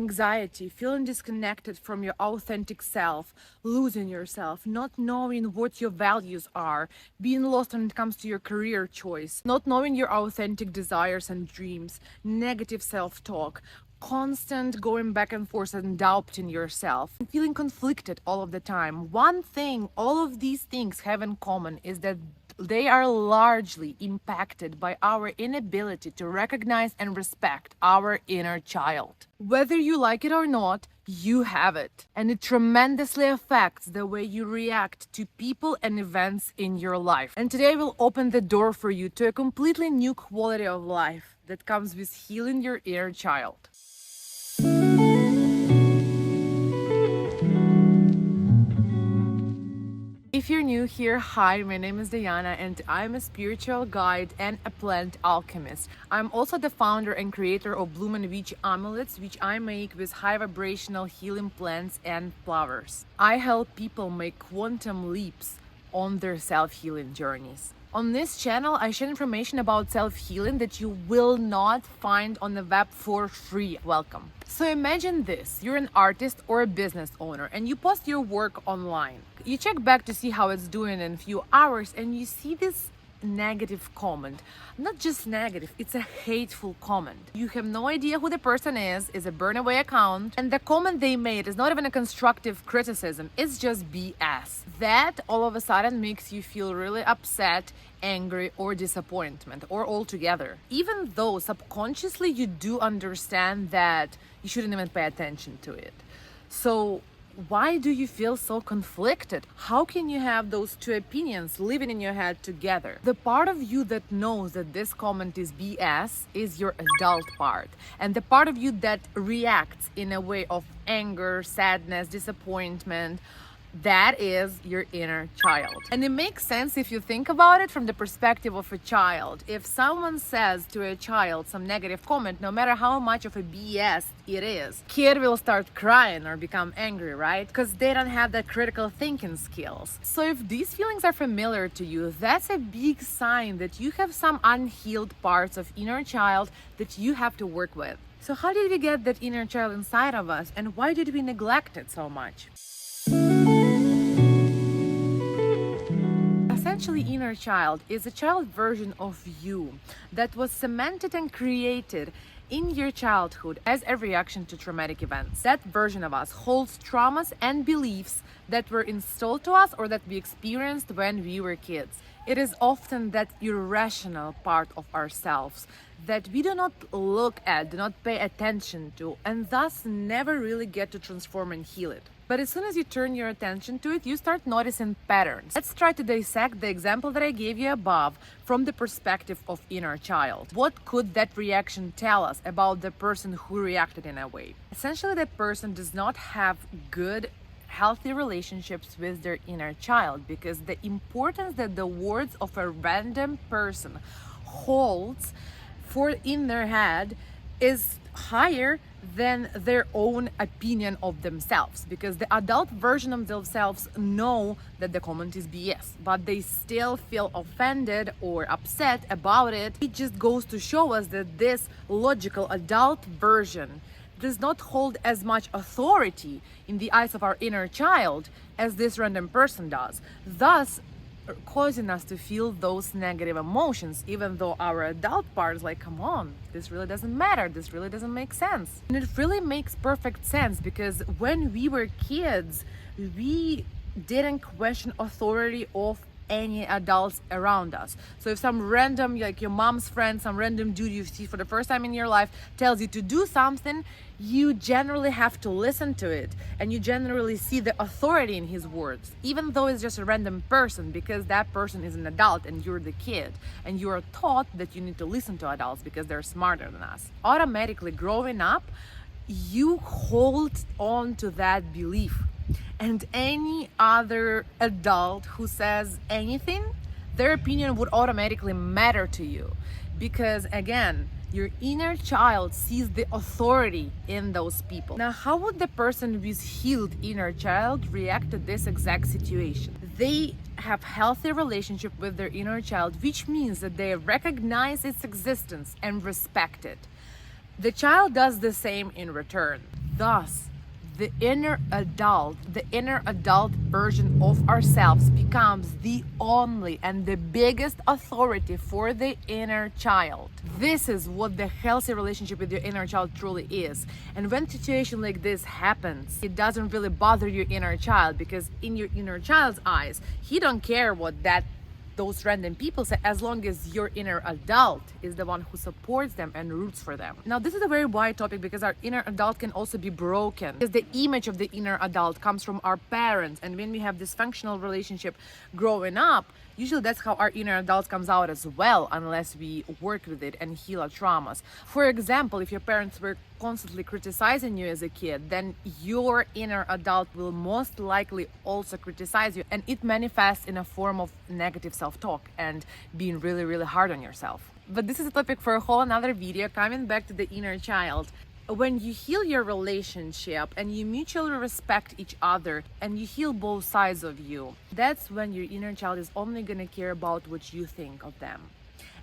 anxiety, feeling disconnected from your authentic self, losing yourself, not knowing what your values are, being lost when it comes to your career choice, not knowing your authentic desires and dreams, negative self-talk, constant going back and forth and doubting yourself, and feeling conflicted all of the time. One thing all of these things have in common is that they are largely impacted by our inability to recognize and respect our inner child. Whether you like it or not, you have it. And it tremendously affects the way you react to people and events in your life. And today will open the door for you to a completely new quality of life that comes with healing your inner child. If you're new here, hi, my name is Diana and I'm a spiritual guide and a plant alchemist. I'm also the founder and creator of Bloom and Witch amulets, which I make with high vibrational healing plants and flowers. I help people make quantum leaps on their self-healing journeys. On this channel, I share information about self-healing that you will not find on the web for free. Welcome. So imagine this, you're an artist or a business owner and you post your work online. You check back to see how it's doing in a few hours and you see this negative comment. Not just negative, it's a hateful comment. You have no idea who the person is a burn away account, and the comment they made is not even a constructive criticism, it's just BS. That all of a sudden makes you feel really upset, angry, or disappointment, or all together. Even though subconsciously you do understand that you shouldn't even pay attention to it. So why do you feel so conflicted? How can you have those two opinions living in your head together? The part of you that knows that this comment is BS is your adult part. And the part of you that reacts in a way of anger, sadness, disappointment, that is your inner child. And it makes sense if you think about it from the perspective of a child. If someone says to a child some negative comment, no matter how much of a BS it is, kid will start crying or become angry, right? Because they don't have that critical thinking skills. So if these feelings are familiar to you, that's a big sign that you have some unhealed parts of inner child that you have to work with. So how did we get that inner child inside of us, and why did we neglect it so much? Essentially, inner child is a child version of you that was cemented and created in your childhood as a reaction to traumatic events. That version of us holds traumas and beliefs that were installed to us or that we experienced when we were kids. It is often that irrational part of ourselves that we do not look at, do not pay attention to, and thus never really get to transform and heal it. But as soon as you turn your attention to it, you start noticing patterns. Let's try to dissect the example that I gave you above from the perspective of inner child. What could that reaction tell us about the person who reacted in a way? Essentially, that person does not have good, healthy relationships with their inner child, because the importance that the words of a random person holds for in their head is higher than their own opinion of themselves, because the adult version of themselves know that the comment is BS, but they still feel offended or upset about it. It just goes to show us that this logical adult version does not hold as much authority in the eyes of our inner child as this random person does, thus causing us to feel those negative emotions, even though our adult part is like, come on, this really doesn't matter, this really doesn't make sense. And it really makes perfect sense, because when we were kids, we didn't question authority of any adults around us. So if some random, like your mom's friend, some random dude you see for the first time in your life tells you to do something, you generally have to listen to it, and you generally see the authority in his words, even though it's just a random person, because that person is an adult and you're the kid, and you are taught that you need to listen to adults because they're smarter than us. Automatically growing up, you hold on to that belief. And any other adult who says anything, their opinion would automatically matter to you, because again, your inner child sees the authority in those people. Now, how would the person with healed inner child react to this exact situation? They have healthy relationship with their inner child, which means that they recognize its existence and respect it. The child does the same in return. Thus, the inner adult version of ourselves becomes the only and the biggest authority for the inner child. This is what the healthy relationship with your inner child truly is. And when a situation like this happens, it doesn't really bother your inner child, because in your inner child's eyes, he don't care what those random people say, as long as your inner adult is the one who supports them and roots for them. Now, this is a very wide topic, because our inner adult can also be broken, because the image of the inner adult comes from our parents, and when we have dysfunctional relationship growing up, usually that's how our inner adult comes out as well, unless we work with it and heal our traumas. For example, if your parents were constantly criticizing you as a kid, then your inner adult will most likely also criticize you, and it manifests in a form of negative self-talk and being really, really hard on yourself. But this is a topic for a whole another video. Coming back to the inner child, when you heal your relationship and you mutually respect each other and you heal both sides of you, that's when your inner child is only gonna care about what you think of them.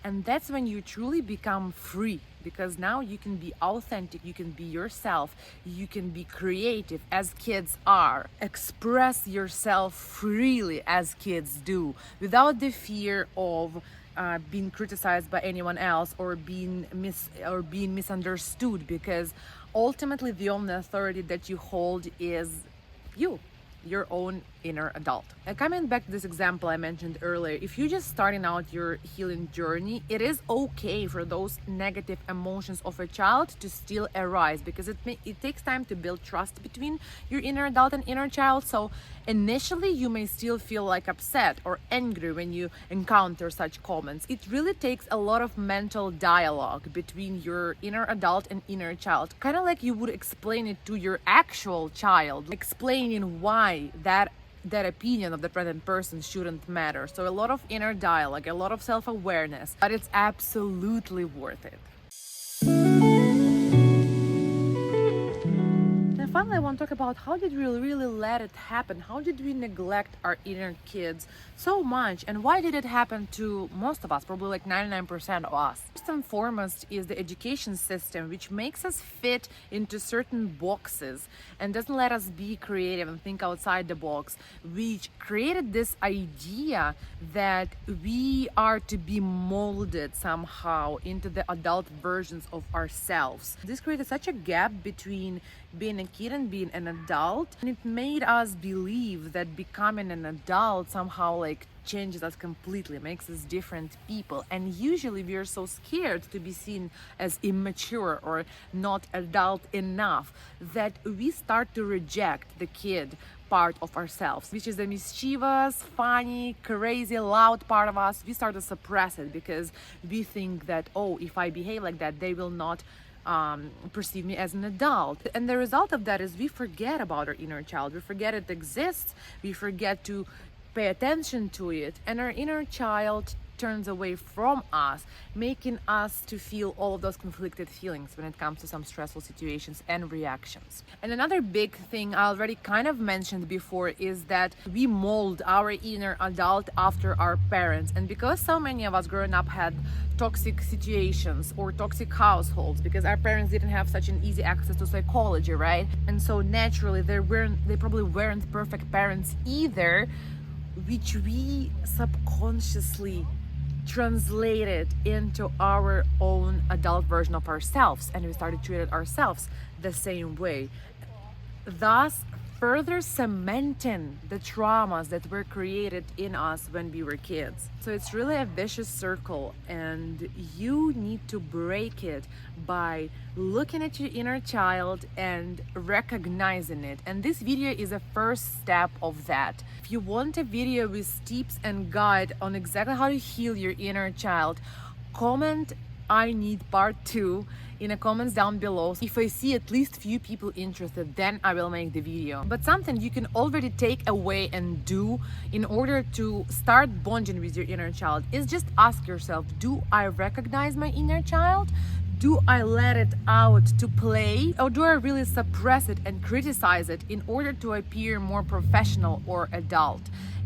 And that's when you truly become free, because now you can be authentic, you can be yourself, you can be creative as kids are. Express yourself freely as kids do, without the fear of being criticized by anyone else or being misunderstood, because ultimately the only authority that you hold is you, your own inner adult. And coming back to this example I mentioned earlier, if you're just starting out your healing journey, it is okay for those negative emotions of a child to still arise, because it takes time to build trust between your inner adult and inner child. So initially you may still feel like upset or angry when you encounter such comments. It really takes a lot of mental dialogue between your inner adult and inner child, kind of like you would explain it to your actual child, explaining why that opinion of the present person shouldn't matter. So a lot of inner dialogue, a lot of self-awareness, but it's absolutely worth it. And finally, I want to talk about how did we really let it happen? How did we neglect our inner kids so much? And why did it happen to most of us, probably like 99% of us? First and foremost is the education system, which makes us fit into certain boxes and doesn't let us be creative and think outside the box, which created this idea that we are to be molded somehow into the adult versions of ourselves. This created such a gap between being a kid and being an adult, and it made us believe that becoming an adult somehow like changes us completely, makes us different people. And usually we are so scared to be seen as immature or not adult enough that we start to reject the kid part of ourselves, which is the mischievous, funny, crazy, loud part of us. We start to suppress it because we think that, oh, if I behave like that, they will not perceive me as an adult. And the result of that is we forget about our inner child. We forget it exists. We forget to pay attention to it. And our inner child turns away from us, making us to feel all of those conflicted feelings when it comes to some stressful situations and reactions. And another big thing I already kind of mentioned before is that we mold our inner adult after our parents. And because so many of us growing up had toxic situations or toxic households, because our parents didn't have such an easy access to psychology, right? And so naturally they probably weren't perfect parents either, which we subconsciously translated into our own adult version of ourselves, and we started treating ourselves the same way, thus further cementing the traumas that were created in us when we were kids. So it's really a vicious circle, and you need to break it by looking at your inner child and recognizing it. And this video is a first step of that. If you want a video with tips and guide on exactly how to heal your inner child, comment "I need part 2" in the comments down below. If I see at least few people interested, then I will make the video. But something you can already take away and do in order to start bonding with your inner child is just ask yourself, do I recognize my inner child? Do I let it out to play, or do I really suppress it and criticize it in order to appear more professional or adult?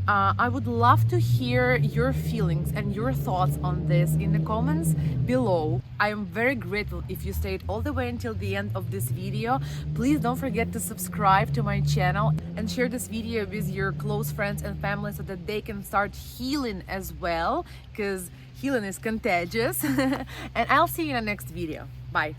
I would love to hear your feelings and your thoughts on this in the comments below. I am very grateful if you stayed all the way until the end of this video. Please don't forget to subscribe to my channel and share this video with your close friends and family so that they can start healing as well, because healing is contagious. And I'll see you in the next video. Bye.